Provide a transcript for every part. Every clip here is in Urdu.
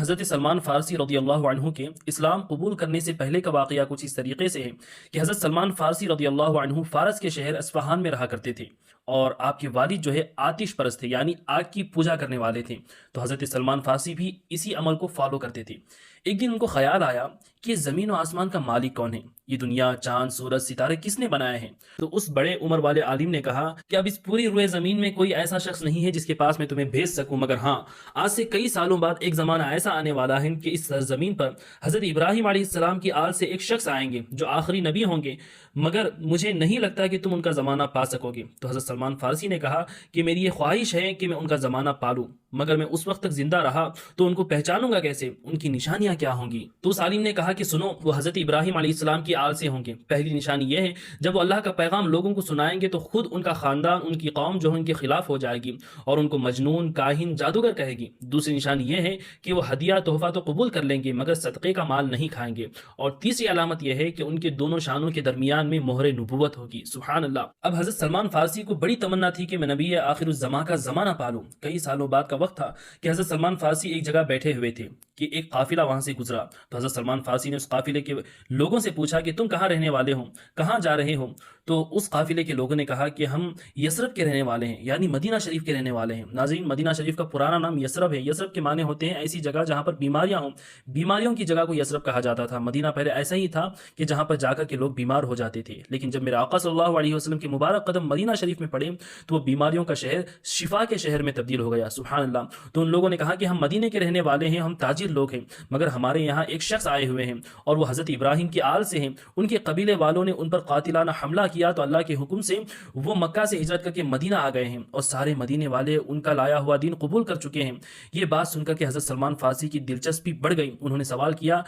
حضرت سلمان فارسی رضی اللہ عنہ کے اسلام قبول کرنے سے پہلے کا واقعہ کچھ اس طریقے سے ہے کہ حضرت سلمان فارسی رضی اللہ عنہ فارس کے شہر اصفہان میں رہا کرتے تھے، اور آپ کے والد جو ہے آتش پرست تھے، یعنی آگ کی پوجا کرنے والے تھے۔ تو حضرت سلمان فارسی بھی اسی عمل کو فالو کرتے تھے۔ ایک دن ان کو خیال آیا کہ زمین و آسمان کا مالک کون ہے، یہ دنیا، چاند، سورج، ستارے کس نے بنائے ہیں؟ تو اس بڑے عمر والے عالم نے کہا کہ اب اس پوری روئے زمین میں کوئی ایسا شخص نہیں ہے جس کے پاس میں تمہیں بھیج سکوں، مگر ہاں، آج سے کئی سالوں بعد ایک زمانہ ایسا آنے والا ہے کہ اس زمین پر حضرت ابراہیم علیہ السلام کی آل سے ایک شخص آئیں گے جو آخری نبی ہوں گے، مگر مجھے نہیں لگتا کہ تم ان کا زمانہ پا سکو گے۔ تو حضرت سلمان فارسی نے کہا کہ میری یہ خواہش ہے کہ میں ان کا زمانہ پالوں، مگر میں اس وقت تک زندہ رہا تو ان کو پہچانوں گا کیسے، ان کی نشانیاں کیا ہوں گی؟ تو اس عالم نے کہا کہ سنو، وہ حضرت ابراہیم علیہ السلام کی آل سے ہوں گے۔ پہلی نشانی یہ ہے، جب وہ اللہ کا پیغام لوگوں کو سنائیں گے تو خود ان کا خاندان، ان کی قوم جو ہے ان کے خلاف ہو جائے گی اور ان کو مجنون، کاہن، جادوگر کہے گی۔ دوسری نشانی یہ ہے کہ وہ ہدیہ، تحفہ تو قبول کر لیں گے مگر صدقے کا مال نہیں کھائیں گے۔ اور تیسری علامت یہ ہے کہ ان کے دونوں شانوں کے درمیان میں مہر نبوت ہوگی۔ سبحان اللہ۔ اب حضرت سلمان فارسی کو بڑی تمنا تھی کہ میں نبی آخر الزماں کا زمانہ پالوں۔ کئی سالوں بعد کا وقت تھا کہ حضرت سلمان فارسی ایک جگہ بیٹھے ہوئے تھے کہ ایک قافلہ وہاں سے گزرا۔ تو حضرت سلمان فارسی نے اس قافلے کے لوگوں سے پوچھا کہ تم کہاں رہنے والے ہو، کہاں جا رہے ہو؟ تو اس قافلے کے لوگوں نے کہا کہ ہم یثرب کے رہنے والے ہیں، یعنی مدینہ شریف کے رہنے والے ہیں۔ ناظرین، مدینہ شریف کا پرانا نام یثرب ہے۔ یثرب کے معنی ہوتے ہیں ایسی جگہ جہاں پر بیماریاں ہوں، بیماریوں کی جگہ کو یثرب کہا جاتا تھا۔ مدینہ پہلے ایسا ہی تھا کہ جہاں پر جا کر کے لوگ بیمار ہو جاتے تھے، لیکن جب میرے آقا صلی اللہ علیہ وسلم کے مبارک قدم مدینہ شریف میں پڑے تو وہ بیماریوں کا شہر شفا کے شہر میں تبدیل ہو گیا۔ سبحان اللہ۔ تو ان لوگوں نے کہا کہ ہم مدینے کے رہنے والے ہیں، ہم تاجر لوگ ہیں، مگر ہمارے یہاں ایک شخص آئے ہوئے ہیں اور وہ حضرت ابراہیم کی آل سے ہیں، ان کے قبیلے والوں نے ان پر قاتلانہ حملہ کیا تو اللہ کے حکم سے وہ مکہ سے ہجرت کر کے مدینہ آ گئے ہیں اور سارے مدینے والے ان کا لایا ہوا دین قبول کر چکے ہیں۔ یہ بات سن کر کے حضرت سلمان فارسی کی دلچسپی بڑھ گئی۔ انہوں نے سوال کیا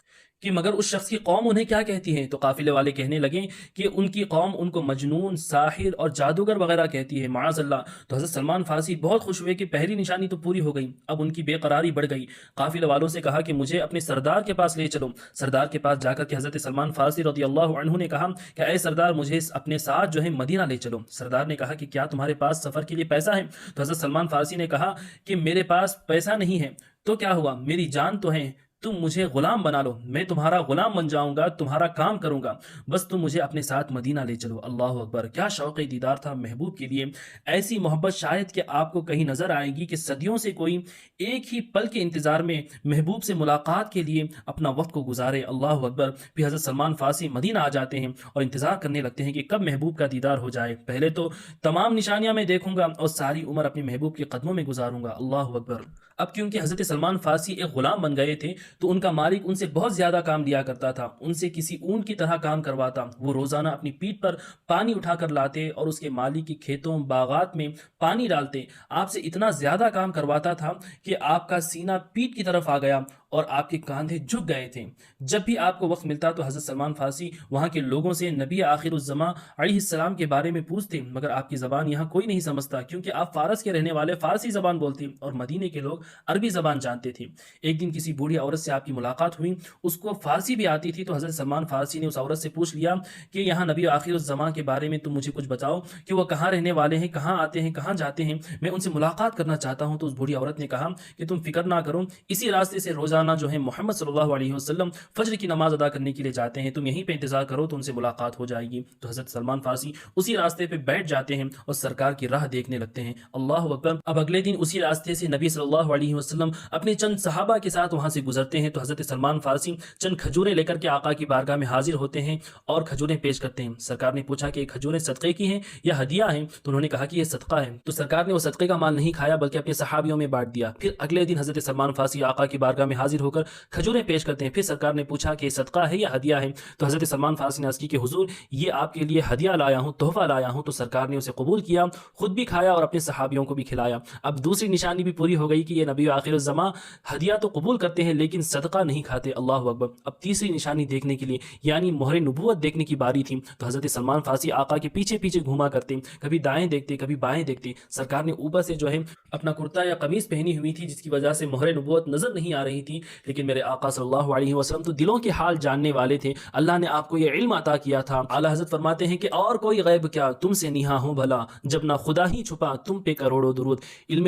کہ مگر اس شخص کی قوم انہیں کیا کہتی ہے؟ تو قافلے والے کہنے لگے کہ ان کی قوم ان کو مجنون، ساحر اور جادوگر وغیرہ کہتی ہے، معاذ اللہ۔ تو حضرت سلمان فارسی بہت خوش ہوئے کہ پہلی نشانی تو پوری ہو گئی، اب ان کی بے قراری بڑھ گئی۔ قافلے والوں سے کہا کہ مجھے اپنے سردار کے پاس لے چلو۔ سردار کے پاس جا کر کے حضرت سلمان فارسی رضی اللہ عنہ نے کہا کہ اے سردار، مجھے اپنے ساتھ جو ہے مدینہ لے چلو۔ سردار نے کہا کہ کیا تمہارے پاس سفر کے لیے پیسہ ہے؟ تو حضرت سلمان فارسی نے کہا کہ میرے پاس پیسہ نہیں ہے تو کیا ہوا، میری جان تو ہے، تم مجھے غلام بنا لو، میں تمہارا غلام بن جاؤں گا، تمہارا کام کروں گا، بس تم مجھے اپنے ساتھ مدینہ لے چلو۔ اللہ اکبر! کیا شوق دیدار تھا محبوب کے لیے۔ ایسی محبت شاید کہ آپ کو کہیں نظر آئے گی کہ صدیوں سے کوئی ایک ہی پل کے انتظار میں محبوب سے ملاقات کے لیے اپنا وقت کو گزارے۔ اللہ اکبر! پھر حضرت سلمان فارسی مدینہ آ جاتے ہیں اور انتظار کرنے لگتے ہیں کہ کب محبوب کا دیدار ہو جائے۔ پہلے تو تمام نشانیاں میں دیکھوں گا اور ساری عمر اپنے محبوب کے قدموں میں گزاروں گا۔ اللہ اکبر! اب کیونکہ حضرت سلمان فارسی ایک غلام بن گئے تھے تو ان کا مالک ان سے بہت زیادہ کام لیا کرتا تھا، ان سے کسی اونٹ کی طرح کام کرواتا۔ وہ روزانہ اپنی پیٹھ پر پانی اٹھا کر لاتے اور اس کے مالک کی کھیتوں، باغات میں پانی ڈالتے۔ آپ سے اتنا زیادہ کام کرواتا تھا کہ آپ کا سینہ پیٹھ کی طرف آ گیا اور آپ کے کاندھے جھک گئے تھے۔ جب بھی آپ کو وقت ملتا تو حضرت سلمان فارسی وہاں کے لوگوں سے نبی آخر الزماں علیہ السلام کے بارے میں پوچھتے، مگر آپ کی زبان یہاں کوئی نہیں سمجھتا کیونکہ آپ فارس کے رہنے والے فارسی زبان بولتے اور مدینے کے لوگ عربی زبان جانتے تھے۔ ایک دن کسی بوڑھی عورت سے آپ کی ملاقات ہوئی، اس کو فارسی بھی آتی تھی، تو حضرت سلمان فارسی نے اس عورت سے پوچھ لیا کہ یہاں نبی آخر الزماں کے بارے میں تم مجھے کچھ بتاؤ کہ وہ کہاں رہنے والے ہیں، کہاں آتے ہیں، کہاں جاتے ہیں، میں ان سے ملاقات کرنا چاہتا ہوں۔ تو اس بوڑھی عورت نے کہا کہ تم فکر نہ کرو، اسی راستے سے روزانہ جو ہے محمد صلی اللہ علیہ وسلم فجر کی نماز ادا کرنے کے لیے جاتے ہیں، تم یہیں پہ انتظار کرو تو ان سے ملاقات ہو جائے گی۔ تو حضرت سلمان فارسی اسی راستے پہ بیٹھ جاتے ہیں اور سرکار کی راہ دیکھنے لگتے ہیں۔ اللہ اکبر! اب اگلے دن اسی راستے سے نبی صلی اللہ علیہ وسلم اپنے چند صحابہ کے ساتھ وہاں سے گزرتے ہیں، تو حضرت سلمان فارسی چند کھجوریں لے کر کے آقا کی بارگاہ میں حاضر ہوتے ہیں اور کھجوریں پیش کرتے ہیں۔ سرکار نے پوچھا کہ یہ کھجوریں صدقے کی ہیں یا ہدیہ ہیں؟ تو انہوں نے کہا کہ یہ صدقہ ہے۔ تو سرکار نے وہ صدقے کا مال نہیں کھایا بلکہ اپنے صحابیوں میں بانٹ دیا۔ پھر اگلے دن حضرت سلمان فارسی آقا کی بارگاہ میں حاضر ہو کر کھجوریں پیش کرتے ہیں۔ پھر سرکار نے پوچھا کہ یہ صدقہ ہے یا ہدیہ ہے؟ تو حضرت سلمان فارسی نے عرض کی کہ حضور یہ آپ کے لیے ہدیہ لایا ہوں، تحفہ لایا ہوں۔ تو سرکار نے اسے قبول کیا، خود بھی کھایا اور اپنے صحابیوں کو بھی کھلایا۔ اب دوسری نشانی بھی پوری ہو گئی کہ یہ نبی آخر الزماں ہدیہ تو قبول کرتے ہیں لیکن صدقہ نہیں کھاتے۔ اللہ اکبر! اب تیسری نشانی دیکھنے کے لیے یعنی مہر نبوت دیکھنے کی باری تھی، تو حضرت سلمان فارسی آقا کے پیچھے پیچھے گھوما کرتے، کبھی دائیں دیکھتے کبھی بائیں دیکھتے۔ سرکار نے اوپر سے جو ہے اپنا کرتا یا قمیص پہنی ہوئی تھی جس کی وجہ سے مہر نبوت نظر نہیں آ رہی تھی، لیکن میرے آقا صلی اللہ علیہ وسلم تو دلوں کے حال جاننے والے تھے، اللہ نے آپ کو یہ علم عطا کیا تھا۔ اعلیٰ حضرت فرماتے ہیں کہ اور کوئی غیب کیا تم سے نہا ہوں بھلا، جب نہ خدا ہی چھپا تم پہ کروڑوں درود۔ علم